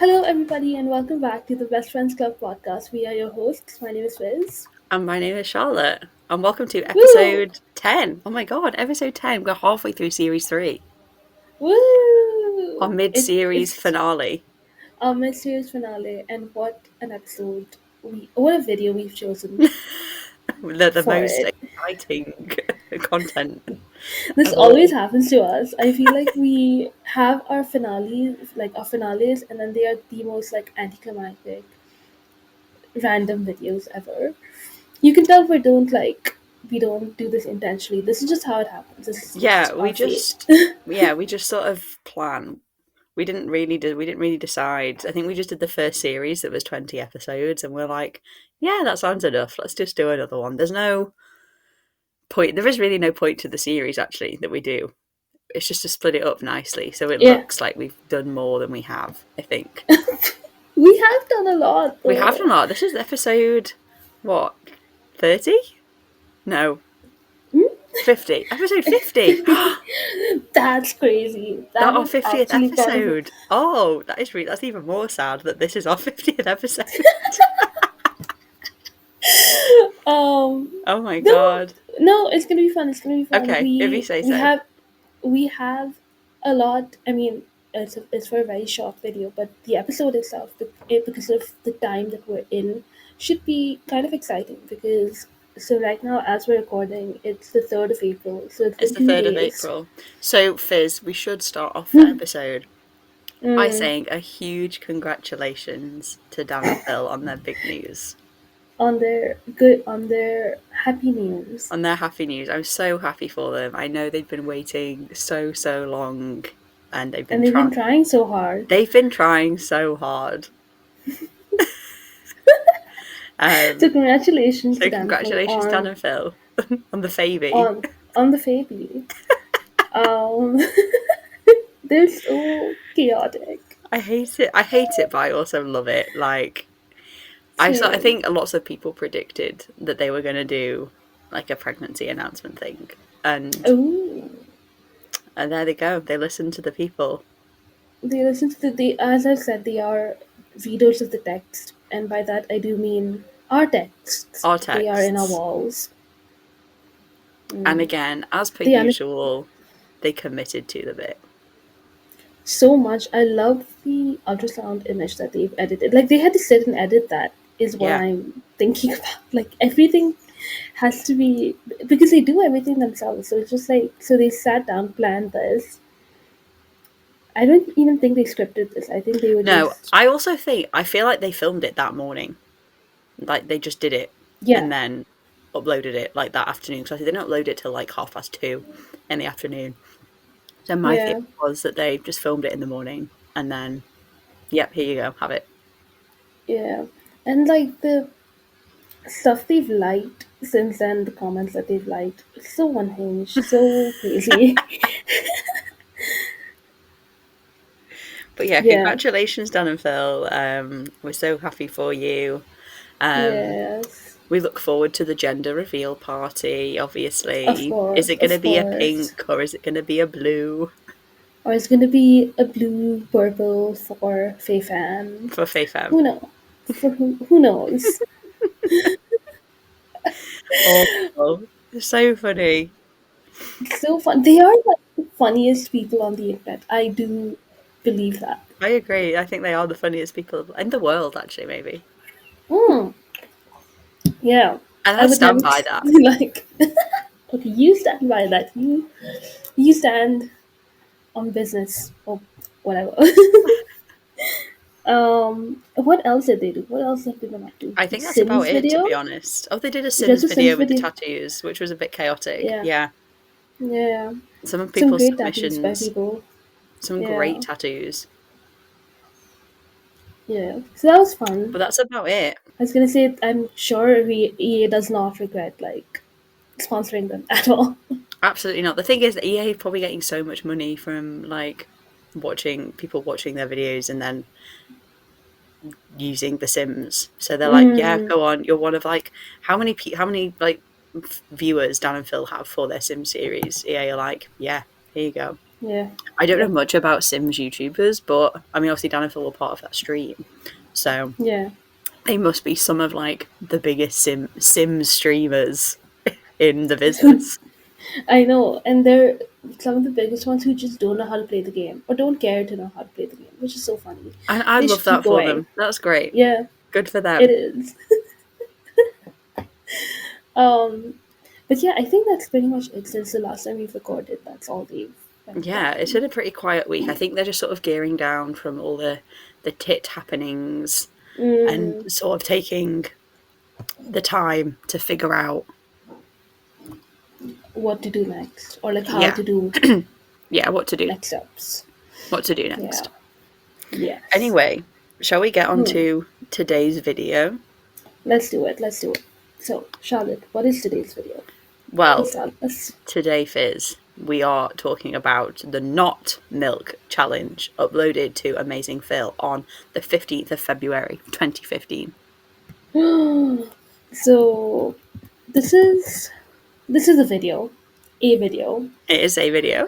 Hello, everybody, and welcome back to the Phriends Club Podcast. We are your hosts. My name is Fizz. And my name is Charlotte. And welcome to Woo! episode 10. Oh my god, episode 10. We're halfway through series 3. Our Woo! mid-series It's finale. our mid-series finale, and what an episode! What a video we've chosen The for most it. exciting content This of all. always happens to us. I feel like we have our finales, and then they are the most anticlimactic, random videos ever. You can tell we don't do this intentionally. This is just how it happens. This is just Yeah, our fate. we just sort of plan. We didn't really decide. I think we just did the first series that was 20 episodes and we're like, yeah, that sounds enough. Let's just do another one. There's no point. There is really no point to the series actually that we do. It's just to split it up nicely so it Yeah, looks like we've done more than we have, I think. we have done a lot We have though. done a lot. This is episode, what, 30? No, Hmm? 50. Episode 50. That's crazy. That That our is 50th actually kind of episode. Oh, that's even more sad that this is our 50th episode. Oh my no, god. no. It's gonna be fun. It's gonna be fun. Okay, if you say so. We have a lot. I mean, it's for a very short video, but the episode itself, because of the time that we're in, should be kind of exciting because. So right now, as we're recording, it's the 3rd of April. So it's It's been the two 3rd of days. April. So, Fizz, we should start off the episode by Mm, saying a huge congratulations to Dan and Phil on their big news. on their happy news. On their happy news. I'm so happy for them. I know they've been waiting so long and they've been Trying so hard. They've been trying so hard. So congratulations So to them congratulations, Dan and Phil, on the baby. on the baby. Um, they're so chaotic. I hate it. I hate it, but I also love it. Like, I Same. think lots of people predicted that they were going to do like a pregnancy announcement thing, and Oh, there they go. They listened to the people. they listen to as I said, they are readers of the text, and by that I do mean our texts. Our They are in our texts. walls. And again, as per They are usual, they committed to the bit. so much. I love the ultrasound image that they've edited. Like they had to sit and edit that is what Yeah. I'm thinking about. Like everything has to be because they do everything themselves. So it's just so they sat down, planned this. I don't even think they scripted this. I think they were No, just I feel like they filmed it that morning. Like they just did it yeah. and then uploaded it like that afternoon. So I think they didn't upload it till like 2:30 in the afternoon. So my Yeah. theory was that they just filmed it in the morning and then, yep, here you go, have it. Yeah. And like the stuff they've liked since then, the comments that they've liked, so unhinged, so crazy. But yeah, Yeah. congratulations, Dan and Phil. We're so happy for you. Yes. We look forward to the gender reveal party, obviously. Of Is course. it going to Of be a course. pink or is it going to be a blue Or it's gonna be a blue purple for Faye fan. for Faye Femme? Who knows? Who knows? Oh, it's so funny. It's so fun. They are like the funniest people on the internet. I do believe that. I agree. I think they are the funniest people in the world, actually, maybe. Mm, yeah. And I I would never stand by that. like okay, you stand by that. You stand on business or whatever. What else did they do? What else have they been up to? I think that's Sims about it, to video? be honest. Oh, they did a Just Sims a Sims video with the video. tattoos, which was a bit chaotic. Yeah. Yeah. Yeah. Some of Some people's great tattoos by submissions, people. some Yeah. great tattoos. Yeah. So that was fun. But that's about it. I was gonna say I'm sure EA does not regret sponsoring them at all. Absolutely not. The thing is that EA is probably getting so much money from like people watching their videos and then using The Sims. So they're like, yeah, go on. You're one of like how many like viewers Dan and Phil have for their Sim series? EA are like, yeah, here you go. Yeah. I don't know Yep. much about Sims YouTubers, but I mean, obviously Dan and Phil were part of that stream, so Yeah. they must be some of like the biggest Sims streamers in the business. I know, and they're some of the biggest ones who just don't know how to play the game or don't care to know how to play the game, which is so funny. And I They love should keep that for going. them. That's great. Yeah, Good for it them. is. Um, but yeah, I think that's pretty much it since the last time we've recorded. That's all they've been Yeah, it's done. been a pretty quiet week. I think they're just sort of gearing down from all the tit happenings and Mm, sort of taking the time to figure out, what to do next, or like how yeah, to do yeah, what to do, next steps. what to do Yeah. next. Yes. Anyway, shall we get on Hmm. to today's video? Let's do it. Let's do it. So, Charlotte, what is today's video? Well, Please tell us. today, Fizz, we are talking about the Not Milk Challenge uploaded to AmazingPhil on the 15th of February 2015. So, this is this is a video. A video. It is a video.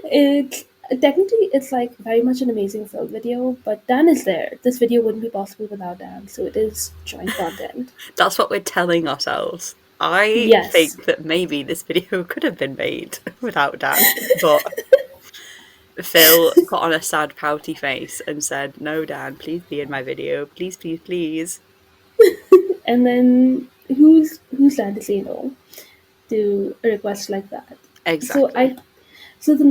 It's technically it's like very much an amazing film video, but Dan is there. This video wouldn't be possible without Dan, so it is joint content. That's what we're telling ourselves. I Yes. think that maybe this video could have been made without Dan, but Phil put on a sad, pouty face and said, "No, Dan, please be in my video. Please, please, please." And then who's Dan to say no to a request like that? So Exactly. I so the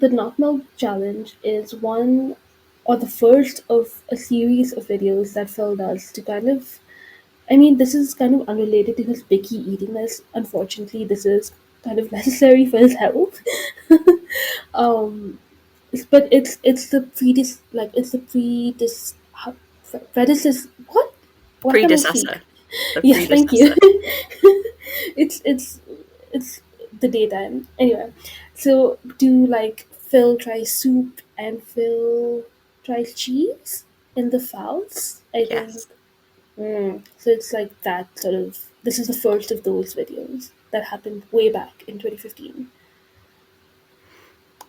nutmeg challenge is one or the first of a series of videos that Phil does to kind of, I mean, this is kind of unrelated to his picky eating list. Unfortunately, this is kind of necessary for his health. um, but it's the predis like it's the predis predecessor. What can I speak? Predecessor. The Yeah, thank you. predecessor. It's the daytime anyway. So do like Phil tries soup and Phil tries cheese in the fouls. I think. Yes. So it's like that sort of. This is the first of those videos that happened way back in 2015.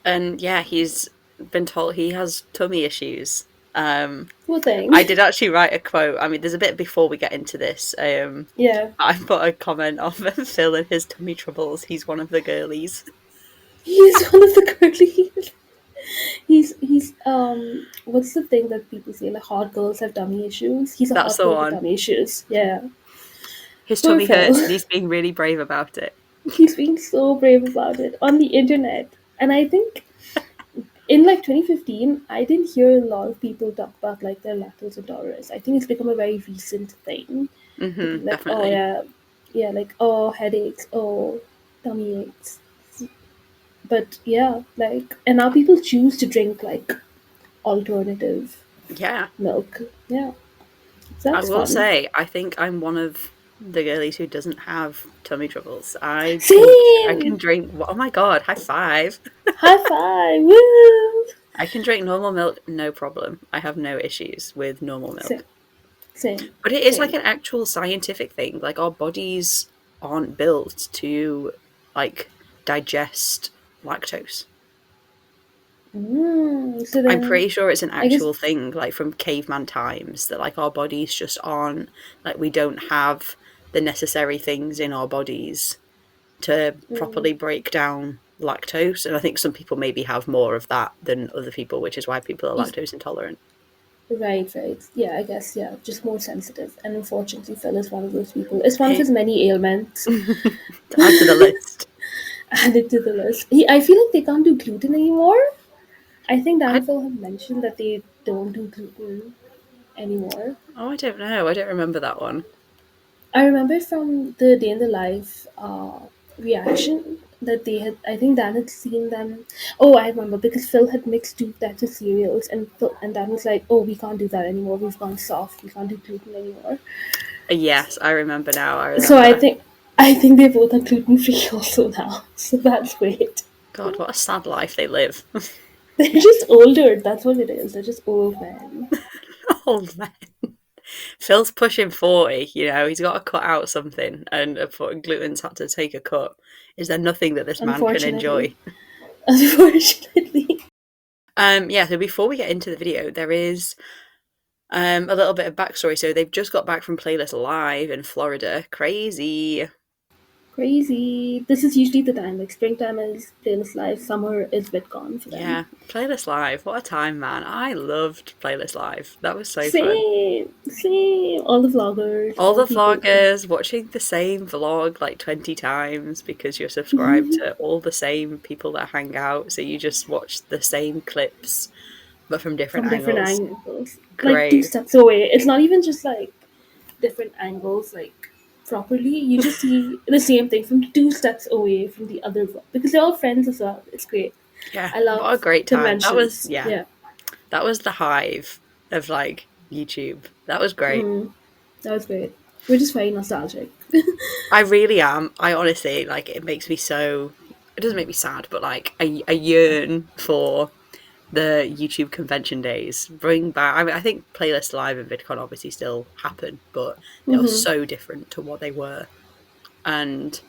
And yeah, he's been told he has tummy issues. Poor thing. I did actually write a quote. I mean, there's a bit before we get into this. Yeah, I put a comment of Phil and his tummy troubles. He's one of the girlies. he's one of the girlies. He's what's the thing that people say like hot girls have tummy issues? He's a That's hot the girl with one. tummy issues. Yeah. His Poor tummy hurts, Phil. and he's being really brave about it. He's being so brave about it on the internet. And I think in like 2015, I didn't hear a lot of people talk about like their lactose intolerance. I think it's become a very recent thing to be like, oh Definitely. yeah, yeah, like oh headaches, oh tummy aches. But yeah, like, and now people choose to drink like alternative Yeah, milk. Yeah, so I that's will fun. say, I think I'm one of the girlies who doesn't have tummy troubles. I can Same. drink. Oh my god! High five! High five! Woo! I can drink normal milk, no problem. I have no issues with normal Same, milk. same, But it is like same. an actual scientific thing. Like our bodies aren't built to like digest lactose. So I'm then, pretty sure it's an I guess. actual thing, like from caveman times, that like our bodies just aren't like we don't have the necessary things in our bodies to Mm, properly break down lactose. And I think some people maybe have more of that than other people, which is why people are y- lactose intolerant. right, right. Yeah, I guess. Yeah, just more sensitive. And unfortunately, Phil is one of those people. It's one of Hey, his many ailments to add to the list. added to the list. I feel like they can't do gluten anymore. I think Dan I and Phil have mentioned that they don't do gluten anymore. I don't know. I don't remember that one. I remember from the day in the life reaction that they had. I think Dan had seen them. Oh, I remember because Phil had mixed two types of cereals, and Dan was like, "Oh, we can't do that anymore. We've gone soft. We can't do gluten anymore." Yes, I remember now. I So remember. I think they both are gluten free also now. So that's great. God, what a sad life they live. They're just older. That's what it is. They're just old men. Old man. Phil's pushing 40, he's got to cut out something, and gluten's had to take a cut. Is there nothing that this man can Unfortunately, enjoy? unfortunately. So before we get into the video, there is a little bit of backstory. So they've just got back from Playlist Live in Florida. Crazy. Crazy. This is usually the time. Like springtime is Playlist Live, summer is VidCon for them. Yeah, Playlist Live. What a time, man. I loved Playlist Live. That was so fun. Same. All the vloggers, All all the the people. vloggers watching the same vlog like 20 times because you're subscribed to all the same people that hang out. So you just watch the same clips, but from different From different angles. angles. Like two Great. steps away. It's not even just like different angles, like properly. You just see the same thing from 2 steps away from the other vlog. Because they're all friends as well. It's great. Yeah, I what a love great time. conventions. Yeah, Yeah. that was the hive of like YouTube. That was great. That was great. We're just very nostalgic. I really am. I honestly, like, it makes me so, it doesn't make me sad, but like, I yearn for the YouTube convention days. Bring back, I mean, I think Playlist Live and VidCon obviously still happen, but they are so different to what they were. And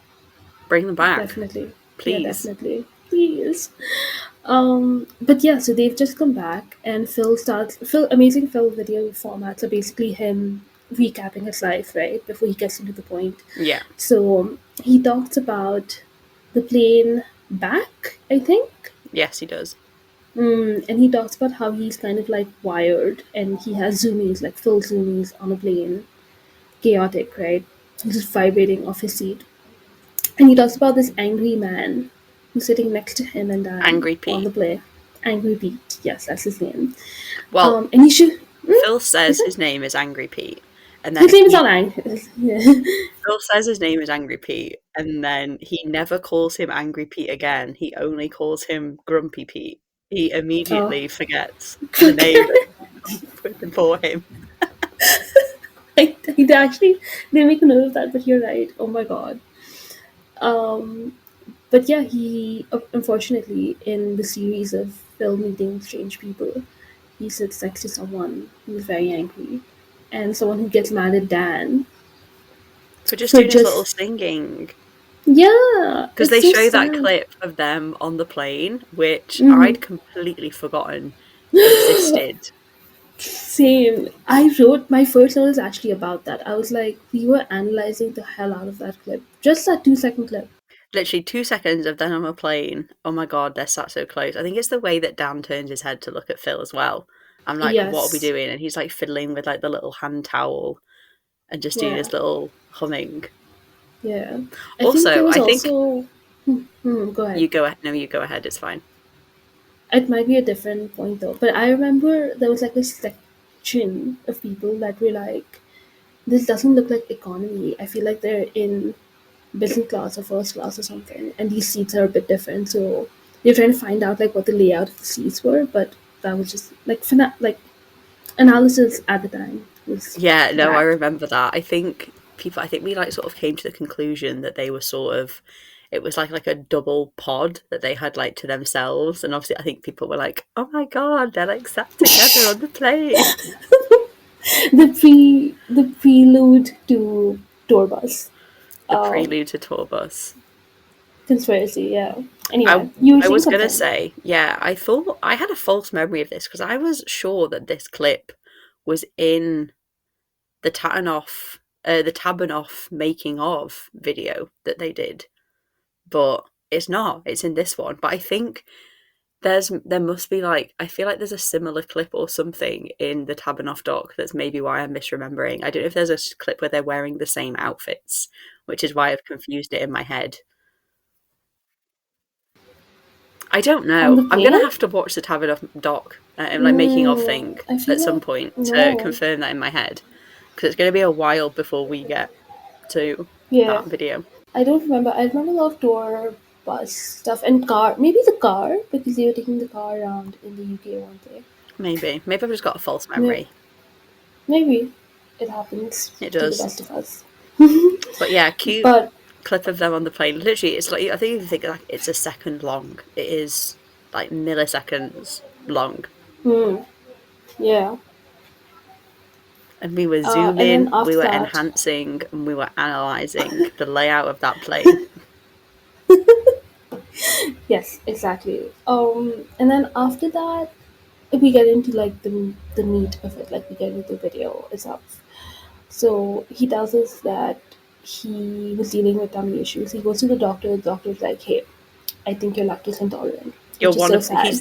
bring them back, Definitely. Yeah, please. definitely. Please. But yeah, so they've just come back, and Phil Amazing Phil video formats are basically him recapping his life, right, before he gets into the point. Yeah. So he talks about the plane back, I think. Yes, he does. And he talks about how he's kind of like wired, and he has zoomies, like full zoomies on a plane. Chaotic, right? He's just vibrating off his seat. And he talks about this angry man who's sitting next to him and Angry on the Pete. play. Angry Pete, yes, that's his name. Well, And he should. Phil Is says it? his name is Angry Pete, and His then name is not Angry. Yeah. Phil says his name is Angry Pete, and then he never calls him Angry Pete again. He only calls him Grumpy Pete. He Oh, immediately forgets the name written for him. they actually they make a note of that, but you're right. Oh my god. Um, but yeah, he unfortunately in the series of Phil meeting strange people, he sits next to someone who's very angry, and someone who gets mad at Dan For just for doing his little just singing. yeah, Because it's they so show that sad. clip of them on the plane, which I'd completely forgotten existed. Same. I wrote my first note is actually about that. I was like, we were analyzing the hell out of that clip. Just that 2 second clip. Literally 2 seconds of them on a plane. Oh my god, they're sat so close. I think it's the way that Dan turns his head to look at Phil as well. I'm like, what are we Yes. doing? And he's like fiddling with like the little hand towel and just doing Yeah. his little humming. Yeah. I think there Also, was I think also. Go ahead. you go ahead. No, you go ahead. It's fine. It might be a different point though, but I remember there was like a section of people that were like, "This doesn't look like economy. I feel like they're in business class or first class or something, and these seats are a bit different." So they're trying to find out like what the layout of the seats were, but that was just like like analysis at the time was Yeah, no, I that. remember that. I think we like sort of came to the conclusion that they were sort of, it was like a double pod that they had like to themselves, and obviously I think people were like, oh my god, they're like sat together on the plane. The prelude to tour bus The um, prelude to tour bus. conspiracy. Yeah. I Anyway, you were I saying was gonna something. say, yeah, I thought I had a false memory of this because I was sure that this clip was in the the Tabanoff making of video that they did, but it's not. It's in this one. But I think there must be like, I feel like there's a similar clip or something in the Tabanoff doc. That's maybe why I'm misremembering. I don't know if there's a clip where they're wearing the same outfits, which is why I've confused it in my head. I don't On the know. I'm gonna plane? have to watch the Tabanoff doc, like making of thing I at feel some like point to no. confirm that in my head, because it's gonna be a while before we get to Yeah, that video. I don't remember. I remember a lot of tour bus stuff and car. Maybe the car because they were taking the car around in the UK one day. Maybe I've just got a false Maybe, memory. maybe it happens It to the does. best of us. But yeah, cute But clip of them on the plane. Literally, it's like, I think you think like it's a second long. It is like milliseconds long, yeah, and we were and then zooming, we after were that, enhancing, and we were analyzing the layout of that plane. Yes, exactly. And then after that, we get into like the meat of it. Like we get into the video itself. So he tells us that he was dealing with tummy issues. He goes to the doctor. The doctor's like, "Hey, I think you're lactose intolerant," You're which is one so of sad.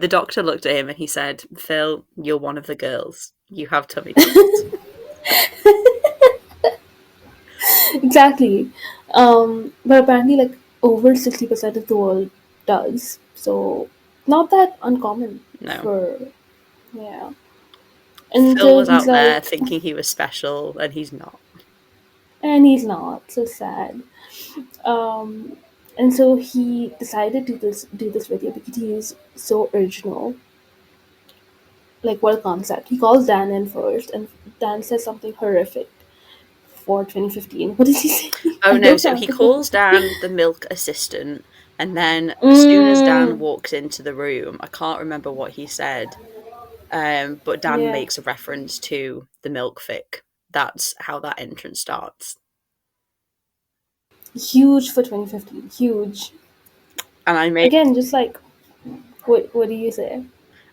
the doctor looked at him and he said, "Phil, you're one of the girls. You have tummy troubles." Exactly. But apparently, like over 60% of the world does. So not that uncommon No. for yeah. And Phil so was he's out there like, thinking he was special and he's not. and he's not so sad. Um, and so he decided to do this video because he is so original. Like what a concept! He calls Dan in first, and Dan says something horrific for 2015. What does he say? Oh I no, don't so he remember what. calls Dan the milk assistant, and then as soon as Dan Mm, walks into the room, I can't remember what he said, but Dan yeah, makes a reference to the milk fic. That's how that entrance starts. huge for 2015. Huge. And Again, just like what do you say?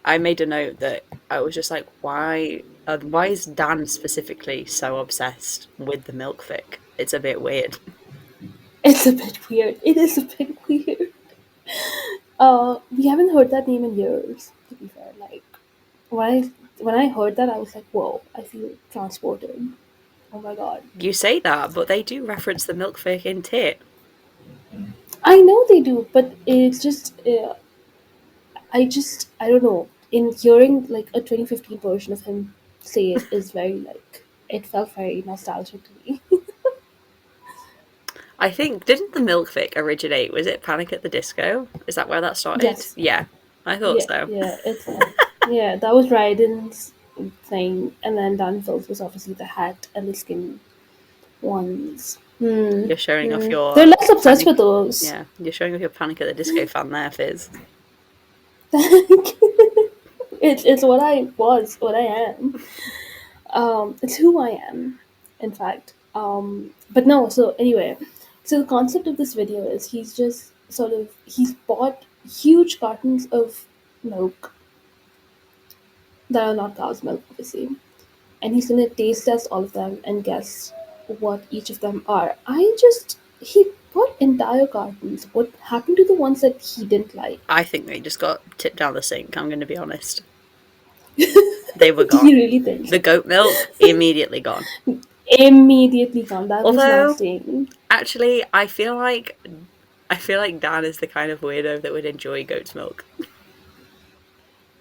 I made a note that I was just like, why is Dan specifically so obsessed with the milk fic? It's a bit weird. It's a bit weird. It is a bit weird. We haven't heard that name in years. To be fair, like when I heard that, I was like, whoa! I feel transported. Oh my god! You say that, but they do reference the milk fic in Tit. I know they do, but it's just I don't know. In hearing like a 2015 version of him say it is very like it felt very nostalgic to me. I think didn't the milk fic originate? Was it Panic at the Disco? Is that where that started? Yes, Yeah, I thought yeah, so. yeah. It's yeah. That was Ryden's thing, and then Dan Phil's was obviously the hat and the skin ones. You're showing off They're your less obsessed with Panic. those. Yeah, you're showing off your Panic at the Disco fan there, Fizz. It's what I was, what I am. It's who I am, in fact. But no. So anyway, so the concept of this video is he's just sort of he's bought huge cartons of milk that are not cow's milk, obviously, and he's gonna taste test all of them and guess what each of them are. He bought entire cartons. What happened to the ones that he didn't like? I think they just got tipped down the sink. I'm going to be honest. They were Do you gone. really think The so? goat milk immediately gone. Immediately gone. That was Although, lasting. actually, I feel like Dan is the kind of weirdo that would enjoy goat's milk.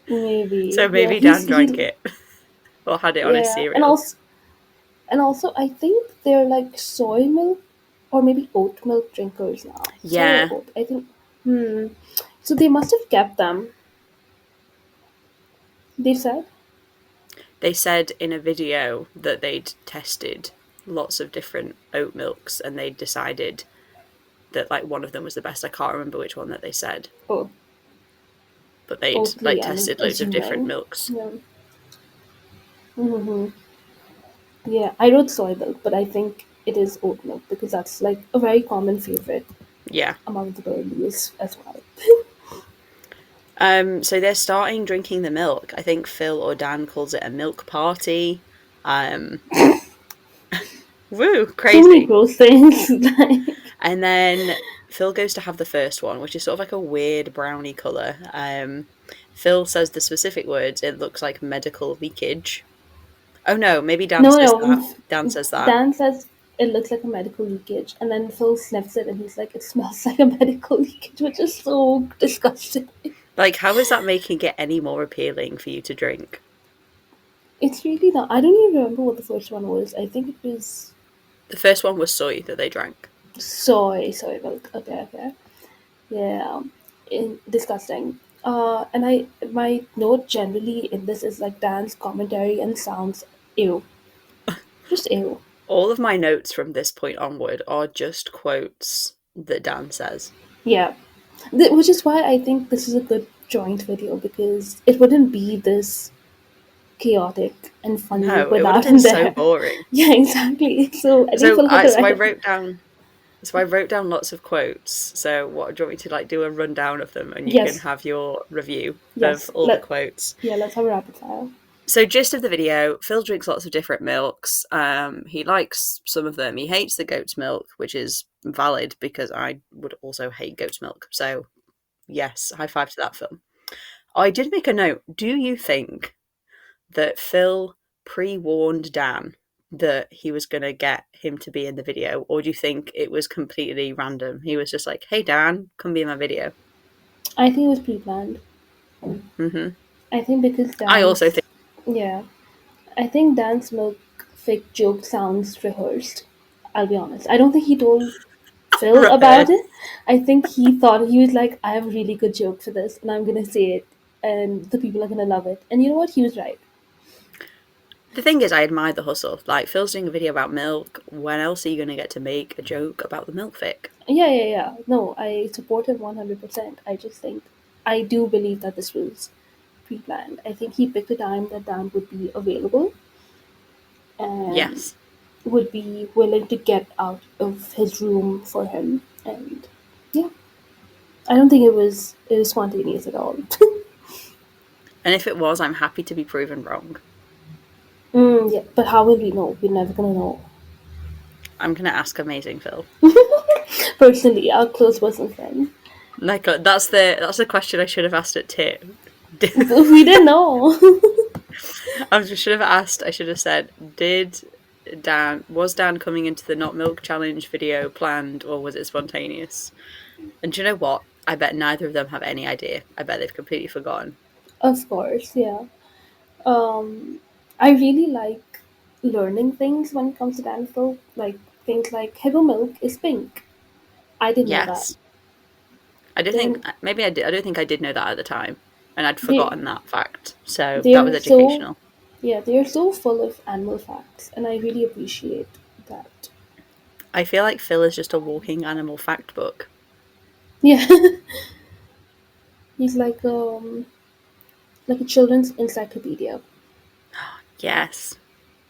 So Maybe. Yeah, maybe Dan drank it or had it on his yeah. And cereal. also I think they're like soy milk or maybe oat milk drinkers now. Soy or Yeah, oat. I think so they must have kept them. They said? they said in a video that they'd tested lots of different oat milks and they decided that like one of them was the best. I can't remember which one that they said, Oh, but they'd like Oatly, I'm tested loads of different assuming. milks. Yeah. hmm Yeah, I wrote soy milk, but I think it is oat milk because that's like a very common favorite Yeah. among the girlies as well. So they're starting drinking the milk. I think Phil or Dan calls it a milk party. Um, woo, So many crazy. gross things. Like, And then Phil goes to have the first one, which is sort of like a weird brownie colour. Phil says the specific words, it looks like medical leakage. Oh no, maybe Dan no, says that. no. Dan says that. Dan says it looks like a medical leakage, and then Phil sniffs it and he's like, it smells like a medical leakage, which is so disgusting. Like, how is that making it any more appealing for you to drink? It's really not. I don't even remember what the first one was. I think it was The first one was soy that they drank. soy milk. Okay, okay. Yeah, disgusting. And my note generally in this is like Dan's commentary and sounds ew, just ew. All of my notes from this point onward are just quotes that Dan says. Yeah, which is why I think this is a good joint video because it wouldn't be this chaotic and funny No, it would have without been him so there. boring. Yeah, exactly. So I think So, Phil had I the so I right. wrote down. So I wrote down lots of quotes. So what do you want me to like do a rundown of them, and you can Yes, have your review of yes. all the quotes. Let's have a rapid fire. So gist of the video, Phil drinks lots of different milks. He likes some of them. He hates the goat's milk, which is valid because I would also hate goat's milk. So yes, high five to that, Phil. I did make a note. Do you think that Phil pre-warned Dan that he was going to get him to be in the video, or do you think it was completely random? He was just like, "Hey Dan, come be in my video." I think it was pre-planned. Hmm. I think because I also Dan's think yeah, I think Dan's milk fake joke sounds rehearsed. I'll be honest. I don't think he told Phil about rehearsed. it. I think he thought he was like, I have a really good joke for this, and I'm gonna say it, and the people are gonna love it. And you know what? He was right. The thing is, I admire the hustle. Like, Phil's doing a video about milk. When else are you going to get to make a joke about the milk fic? Yeah. No, I support him 100%. I just think I do believe that this was pre-planned. I think he picked a time that Dan would be available and Yes. would be willing to get out of his room for him. And yeah, I don't think it was spontaneous at all. And if it was, I'm happy to be proven wrong. Yeah, but how will we know? We're never gonna know. I'm going to ask AmazingPhil. Personally, our close person friend. Like, that's the question I should have asked at Tit. We didn't know. I should have asked. I should have said, was Dan coming into the Not Milk Challenge video planned, or was it spontaneous? And do you know what? I bet neither of them have any idea. I bet they've completely forgotten. Of course, yeah. Um, I really like learning things when it comes to Danville. Like things like Hibble milk is pink. I didn't know that. Yes. I don't think Then maybe I did. I don't think I did know that at the time, and I'd they forgotten that fact. So they that was are so educational. yeah, they are so full of animal facts, and I really appreciate that. I feel like Phil is just a walking animal fact book. Yeah, he's like a children's encyclopedia. Yes.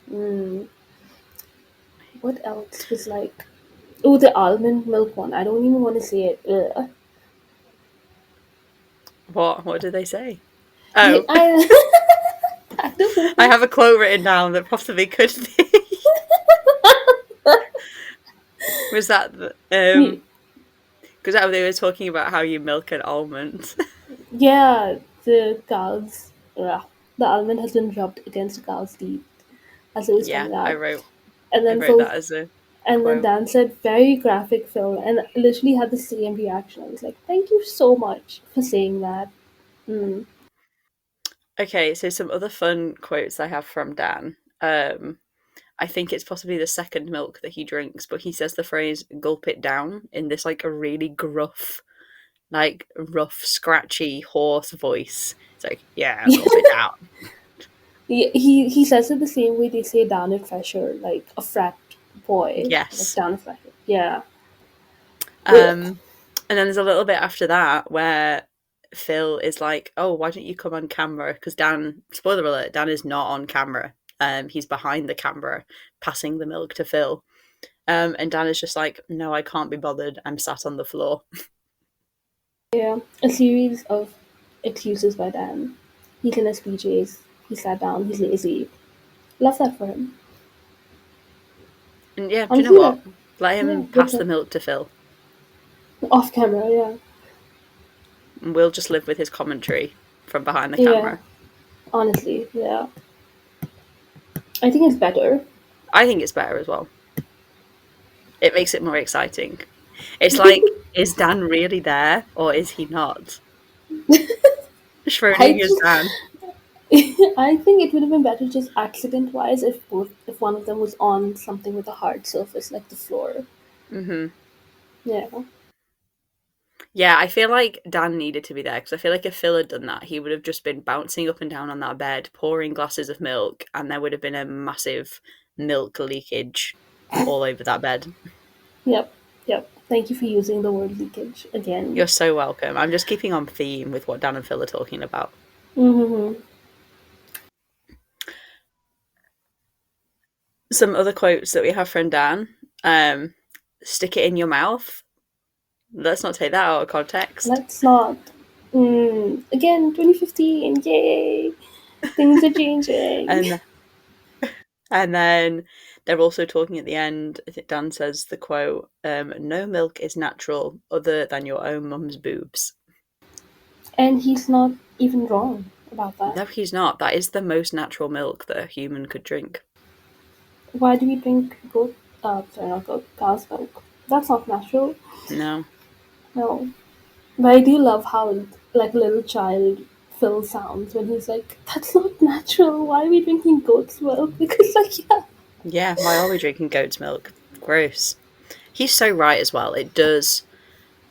Mm, what else was like? Oh, the almond milk one. I don't even want to say it. Ugh. What? What did they say? Yeah, Oh, I don't I know. have a quote written down that possibly could be. Was that Yeah, because they were talking about how you milk an almond? yeah, the cow's the almond has been rubbed against the cow's teeth as it was Yeah, coming I out, wrote. and I then wrote Phil, that as a and then quote. Dan said very graphic, Phil, and literally had the same reaction. I was like, thank you so much for saying that. Mm. Okay, so some other fun quotes I have from Dan. I think it's possibly the second milk that he drinks, but he says the phrase "gulp it down" in this like a really gruff, like rough, scratchy, hoarse voice. It's like, yeah, gulp it down. He says it the same way they say down at Fresher, like a frat boy, like Yes. down at Fresher. Yeah. Ugh. Um, and then there's a little bit after that where Phil is like, "Oh, why don't you come on camera?" Because Dan, spoiler alert, Dan is not on camera. He's behind the camera, passing the milk to Phil. And Dan is just like, "No, I can't be bothered. I'm sat on the floor." Yeah. A series of excuses by Dan. He's in his PJs. He sat down. He's lazy. Love that for him. And yeah, do you know Honestly, what? that Let yeah, him good pass for the milk to Phil, off camera. Yeah, and we'll just live with his commentary from behind the yeah. camera. Honestly, yeah. I think it's better. I think it's better as well. It makes it more exciting. It's like, is Dan really there or is he not? I Schrodinger's just, Dan. I think it would have been better just accident wise if one of them was on something with a hard surface like the floor. Hmm. Yeah, Yeah, I feel like Dan needed to be there because I feel like if Phil had done that, he would have just been bouncing up and down on that bed, pouring glasses of milk, and there would have been a massive milk leakage all over that bed. yep, yep. Thank you for using the word leakage You're again. so welcome. I'm just keeping on theme with what Dan and Phil are talking about. Mm-hmm. Some other quotes that we have from Dan. Um, stick it in your mouth. Let's not take that out of context. Let's not. Again, 2015, yay! Things are changing. And and then they're also talking at the end. I think Dan says the quote, "No milk is natural other than your own mum's boobs." And he's not even wrong about that. No, he's not. That is the most natural milk that a human could drink. Why do we drink not goat, cow's milk? That's not natural. No. No. But I do love how, like, a little child Phil sounds when he's like, that's not natural. Why are we drinking goat's milk? Because, like, yeah. Yeah, why are we drinking goat's milk? Gross. He's so right as well. It does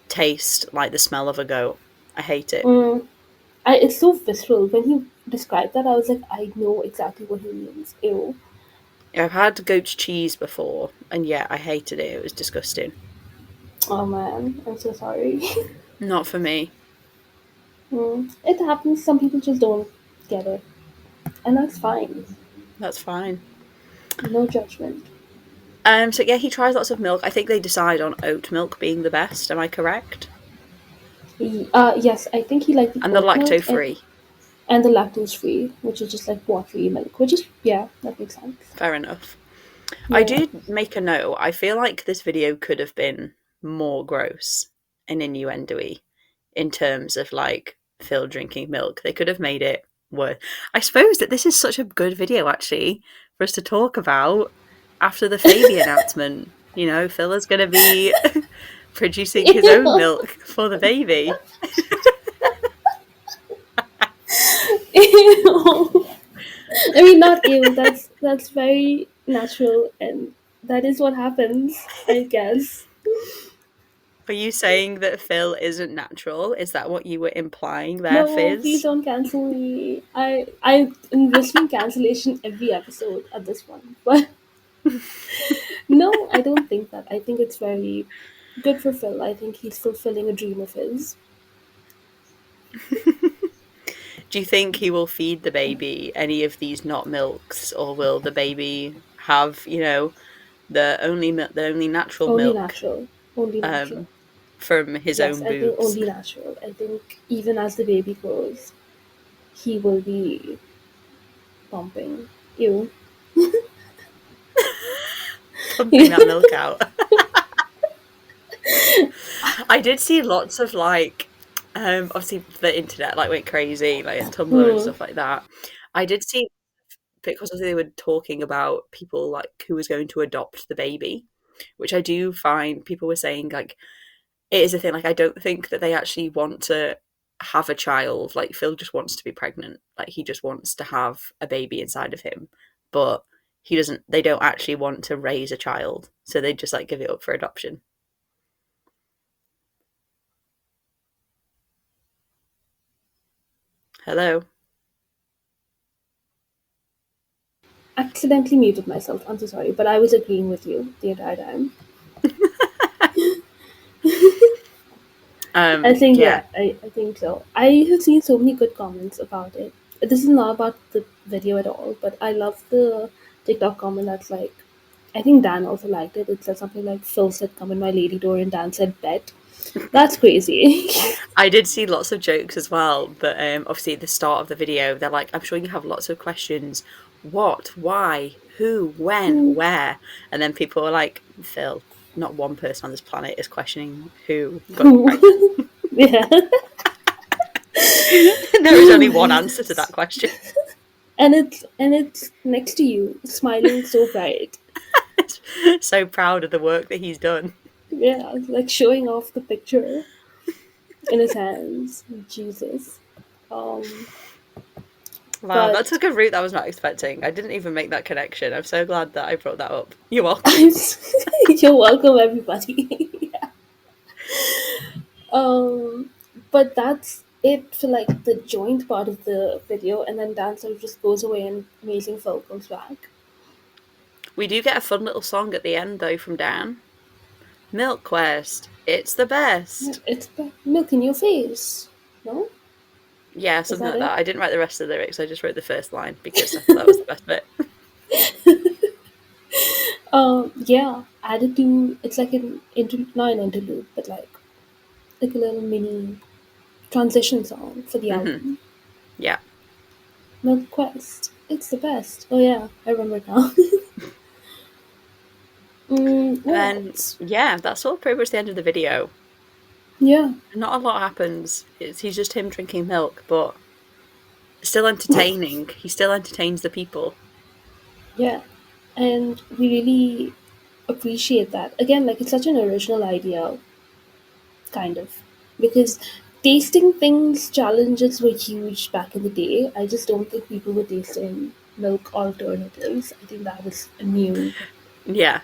taste like the smell of a goat. I hate it. It's so visceral. When he described that, I was like, I know exactly what he means. Ew. I've had goat's cheese before, and yeah, I hated it. It was disgusting. Oh man, I'm so sorry. Not for me. It happens. Some people just don't get it. And that's fine. That's fine. No judgment. So yeah, he tries lots of milk. I think they decide on oat milk being the best. Am I correct? Yes, I think he liked the And the oat milk lacto-free. and the lactose free, which is just like watery milk, which is, yeah, that makes sense. Fair enough. Yeah. I did make a note. I feel like this video could have been more gross and innuendo-y in terms of like Phil drinking milk. They could have made it worse. I suppose that this is such a good video actually for us to talk about after the baby announcement. You know, Phil is going to be producing his own milk for the baby. Ew. I mean, not ew. That's very natural, and that is what happens, I guess. Are you saying that Phil isn't natural? Is that what you were implying there, No, please Fizz? don't cancel me. I'm risking cancellation every episode at this point. But no, I don't think that. I think it's very good for Phil. I think he's fulfilling a dream of his. Do you think he will feed the baby any of these not milks, or will the baby have, you know, the only natural Only milk natural. Only natural. from his Yes, own I think boobs? only natural. I think even as the baby grows, he will be pumping. Ew. Pumping that milk out. I did see lots of like, obviously the internet like went crazy, like Tumblr and stuff like that. I did see, because they were talking about people like who was going to adopt the baby, which I do find people were saying like it is a thing. Like I don't think that they actually want to have a child. Like Phil just wants to be pregnant. Like he just wants to have a baby inside of him, but he doesn't. They don't actually want to raise a child, so they just like give it up for adoption. Hello. Accidentally muted myself. I'm so sorry, but I was agreeing with you the entire time. I think, Yeah. yeah, I think so. I have seen so many good comments about it. This is not about the video at all, but I love the TikTok comment that's like, I think Dan also liked it. It said something like, Phil said, come in my lady door, and Dan said, bet. That's crazy. I did see lots of jokes as well, but obviously at the start of the video, they're like, I'm sure you have lots of questions. What? Why? Who? When? Where? And then people were like, Phil, not one person on this planet is questioning who got you pregnant. Yeah. There is only one answer to that question. And it's next to you, smiling so bright. So proud of the work that he's done. Yeah, like showing off the picture in his hands. Jesus. Um, Wow, that but took a route I was not expecting. I didn't even make that connection. I'm so glad that I brought that up. You're welcome. you're welcome, everybody. Yeah. Um, but that's it for like the joint part of the video, and then Dan sort of just goes away, and AmazingPhil comes back. We do get a fun little song at the end, though, from Dan. Milk Quest, it's the best. It's milk in your face. No, Yeah, is something that like that. it? I didn't write the rest of the lyrics, I just wrote the first line because I thought that was the best bit. Yeah, added to it's like not an interlude, but like a little mini transition song for the Hmm. album. Yeah. Milk Quest. It's the best. Oh yeah, I remember now. What And else? yeah, that's all pretty much the end of the video. Yeah, Not a lot happens. He's just him drinking milk, but still entertaining. He still entertains the people. yeah, and we really appreciate that. Again, like it's such an original idea, kind of, because tasting things challenges were huge back in the day. I just don't think people were tasting milk alternatives. I think that was a new. Yeah.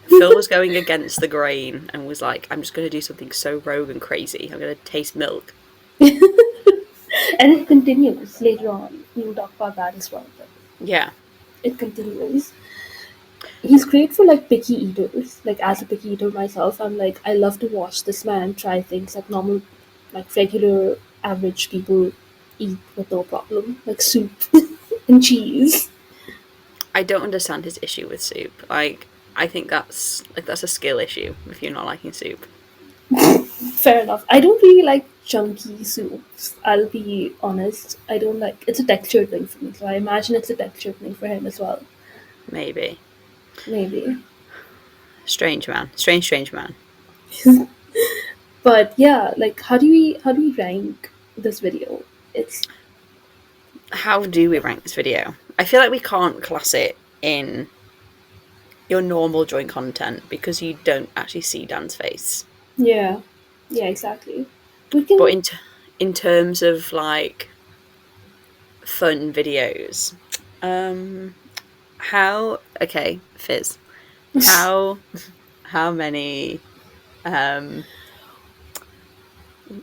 Phil was going against the grain and was like, I'm just going to do something so rogue and crazy. I'm going to taste milk. And it continues later on. We'll talk about that as well. But Yeah, it continues. He's great for like picky eaters. Like as a picky eater myself, I'm like I love to watch this man try things that normal, like regular average people eat with no problem, like soup and cheese. I don't understand his issue with soup. Like, I think that's a skill issue if you're not liking soup. Fair enough. I don't really like chunky soups. I'll be honest. I don't like. It's a texture thing for me, so I imagine it's a texture thing for him as well. Maybe. Maybe. Strange man. Strange man. But yeah, like how do we rank this video? It's How do we rank this video? I feel like we can't class it in your normal joint content because you don't actually see Dan's face. yeah, yeah, exactly. We But can. in terms of like fun videos, how okay, Fizz. How how many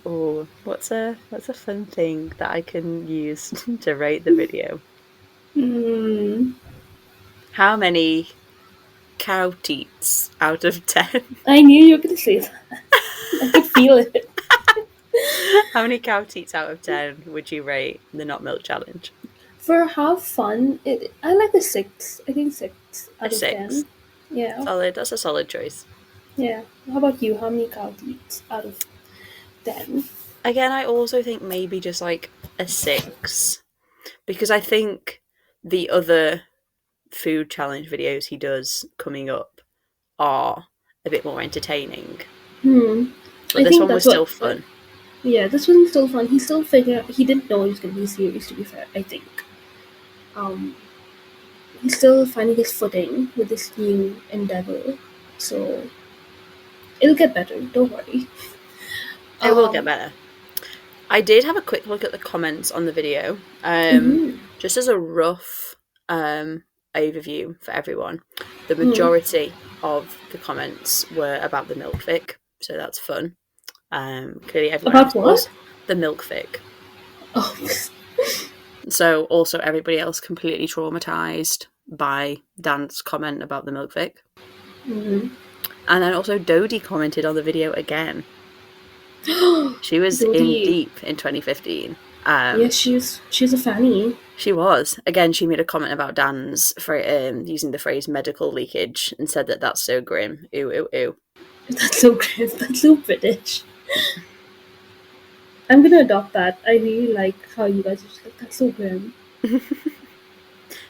oh what's a fun thing that I can use to rate the video? Mm, How many cow teats out of 10? I knew you were gonna say that. I could feel it. How many cow teats out of 10 would you rate the not milk challenge? For how fun I like a six. I think six A out of 6. 10. Yeah, Solid. That's a solid choice. yeah. How about you? How many cow teats out of 10? Again, I also think maybe just like a 6 because I think the other food challenge videos he does coming up are a bit more entertaining. Hmm. But I this think one that's was still what. fun. Yeah, this wasn't still fun. He still figured. He didn't know he was gonna be serious. To be fair, I think. Um, he's still finding his footing with this new endeavor. So it'll get better. Don't worry. It will get Um. better. I did have a quick look at the comments on the video, Mhm. just as a rough overview for everyone. The Mm. majority of the comments were about the milk fic, so that's fun. Clearly, everyone About else what? also the milk fic. Oh. So also everybody else completely traumatized by Dan's comment about the milk fic. Mhm. And then also Dodie commented on the video again. She was in Dodie. deep in 2015. Yes, she's a fanny. She was. Again, she made a comment about Dan's for using the phrase medical leakage and said that that's so grim. Ew, ew, ew. That's so great. That's so British. I'm gonna adopt that. I really like how you guys are just like that's so grim.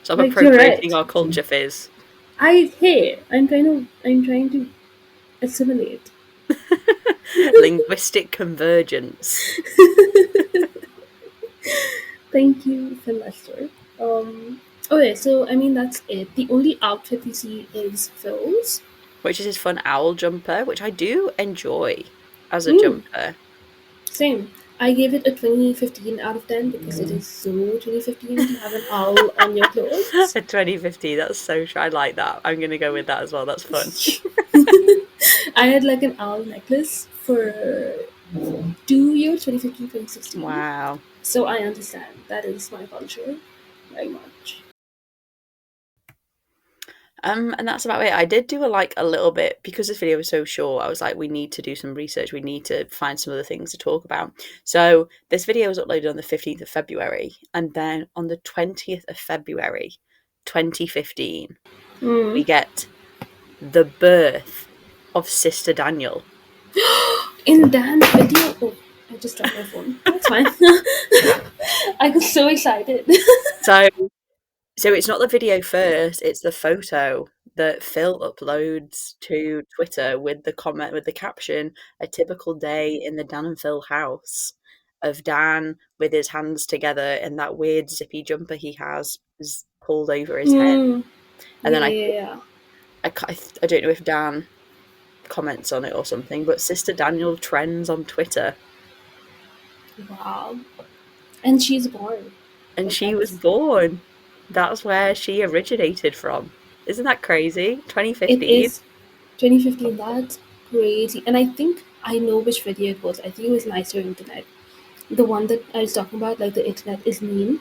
Stop Like you're appropriating right. our culture, Fizz. I'm trying to assimilate. Linguistic convergence. Thank you, Phil Lester. Okay, so I mean that's it. The only outfit we see is Phil's. Which is his fun owl jumper, which I do enjoy as a Mm, jumper. same. I gave it a 2015 out of 10 because it is so 2015 to have an owl on your clothes. A 2050, that's so I like that. I'm gonna go with that as well. That's fun. I had like an owl necklace for 2 years, 2015, 2016. Wow. So I understand. That is my culture very much. And that's about it. I did do a little bit because this video was so short. I was like, we need to do some research. We need to find some other things to talk about. So this video was uploaded on the 15th of February, and then on the 20th of February, 2015, we Mm. get the birth of Sister Daniel. In Dan's video, oh, I just dropped my phone. That's fine. I got so excited. So it's not the video first, it's the photo that Phil uploads to Twitter with the comment, with the caption, "A typical day in the Dan and Phil house," of Dan with his hands together and that weird zippy jumper he has is pulled over his head. Mm, And then yeah. I don't know if Dan comments on it or something, but Sister Daniel trends on Twitter. Wow. And she's born. And Like, she was that's, born. That's where she originated from. Isn't that crazy? it 2015. is 2015. That's crazy. And I think I know which video it was. I think it was Nicer Internet. The one that I was talking about, like the internet is mean.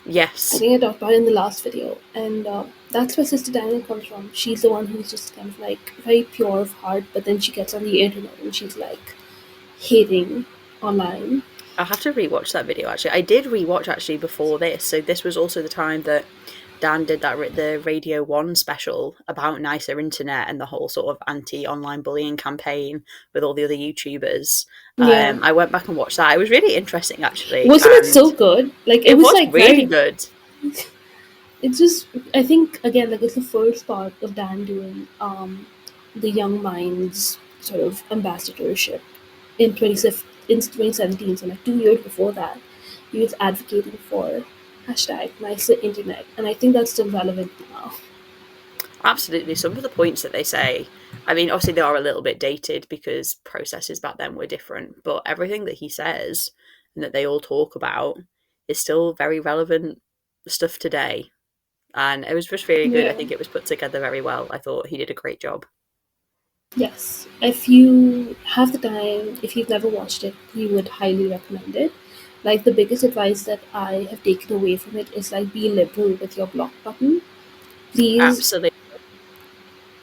I Yes. think I talked about it in the last video. And that's where Sister Daniel comes from. She's the one who's just kind of like very pure of heart, but then she gets on the internet and she's like hating online. I'll have to rewatch that video actually. I did rewatch actually before this. So this was also the time that Dan did the Radio 1 special about Nicer Internet and the whole sort of anti-online bullying campaign with all the other YouTubers. Yeah. I went back and watched that. It was really interesting actually. Wasn't it And so good? Like, it it was was like really very. good. It's just, I think, again, like, it's the first part of Dan doing the Young Minds sort of ambassadorship in 2017. So, like, 2 years before that, he was advocating for hashtag nicer internet. And I think that's still relevant now. Absolutely. Some of the points that they say, I mean, obviously they are a little bit dated because processes back then were different, but everything that he says and that they all talk about is still very relevant stuff today. And it was just really good. I Yeah. think it was put together very well. I thought he did a great job. Yes. If you have the time, if you've never watched it, we would highly recommend it. Like, the biggest advice that I have taken away from it is like, be liberal with your block button. Please, Absolutely.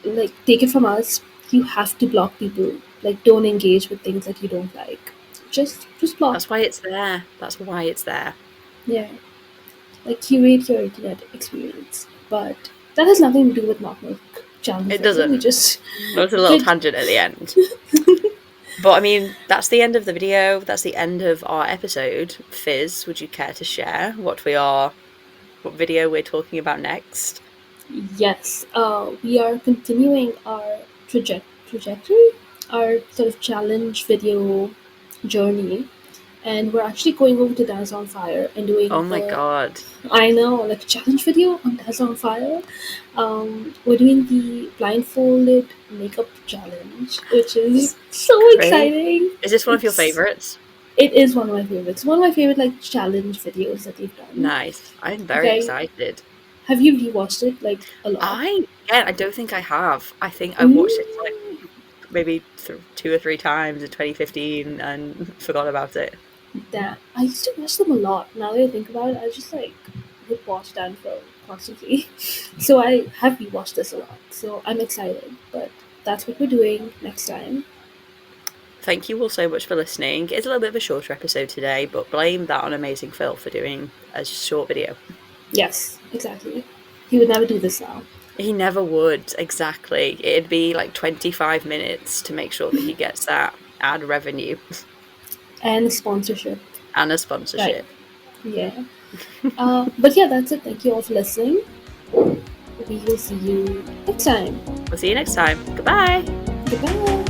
like, take it from us. You have to block people. Like, don't engage with things that you don't like. Just block. That's why it's there. That's why it's there. Yeah. Like, curate your internet experience. But that has nothing to do with not make challenge. It doesn't. We just There was a little tangent at the end. But I mean, that's the end of the video. That's the end of our episode. Fizz, would you care to share what video we're talking about next? Yes, we are continuing our trajectory, our sort of challenge video journey, and we're actually going over to Dance on Fire and doing Oh my god. I know, like, a challenge video on Dance on Fire. We're doing the blindfolded makeup challenge, which is so Great. exciting. Is this one of your favorites? It is one of my favorites. One of my favorite, like, challenge videos that they've done. Nice. I'm very excited. Have you rewatched it, like, a lot? I don't think I have. I think I watched it like maybe 2 or 3 times in 2015 and forgot about it. That I used to watch them a lot. Now that I think about it, I just like would watch Dan Phil constantly. So I have rewatched this a lot. So I'm excited. But that's what we're doing next time. Thank you all so much for listening. It's a little bit of a shorter episode today, but blame that on AmazingPhil for doing a short video. Yes, exactly. He would never do this now. He never would, exactly. It'd be like 25 minutes to make sure that he gets that ad revenue. And sponsorship. And a sponsorship. Right. Yeah. But yeah, that's it. Thank you all for listening. We will see you next time. We'll see you next time. Goodbye. Goodbye.